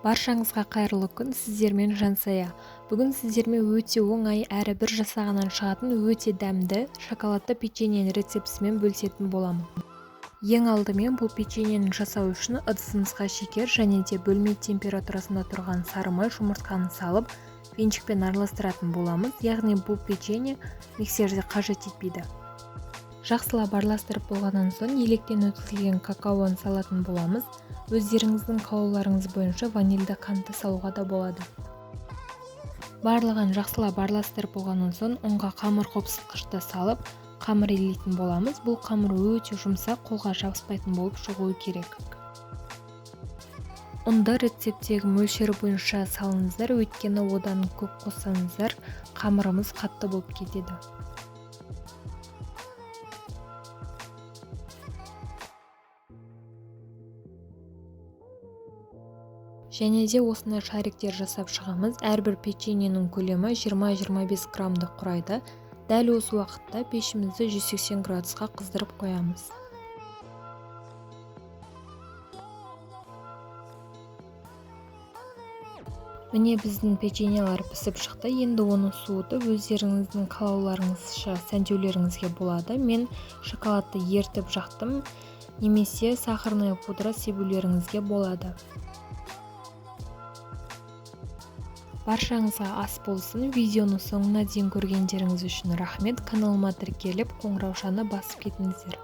Баршаңызға қайырлы күн, сіздермен Жансая. Бүгін сіздермен өте оңай әрі бір жасағаннан шығатын өте дәмді шоколадты печеньенің рецептісімен бөлісетін боламын. Ең алдымен бұл печеньені жасау үшін ыдысымызға шекер және де бөлме температурасында тұрған сары май жұмыртқаны салып, венчикпен араластыратын боламыз, яғни бұл печенье миксерде қажет етпейді. Жақсылап араластырып болғаннан соң електен өткізілген какаоны салатын боламыз. Өздеріңіздің қалауларыңыз бойынша ванильді қантты салуға да болады. Барлығын жақсылап араластырып болғаннан соң ұнға қамыр қопсытқышты салып, қамыр илейтін боламыз. Бұл қамыр өте жұмсақ, қолға жабыспайтын болып шығуы керек. Ұнды рецепттегі мөлшері бойынша салыңыздар, өйткені одан көп қоссаңыздар, қамырымыз қатты болып кетеді. Және де осындай шариктер жасап шығамыз. Әрбір печеньенің көлемі 20-25 граммды құрайды. Дәл осы уақытта пешімізді 180 градусқа қыздырып қоямыз. Міне біздің печеньелер пісіп шықты. Енді оны суытып, өздеріңіздің қалауларыңызша сәндеулеріңізге болады. Мен шоколадты ертіп жақтым, немесе сахарная пудра себулеріңізге болады. Баршаңызға ас болсын. Видеоны соңына дейін көргендеріңіз үшін рахмет. Каналыма тіркеліп, қоңыраушаны басып кетіңіздер.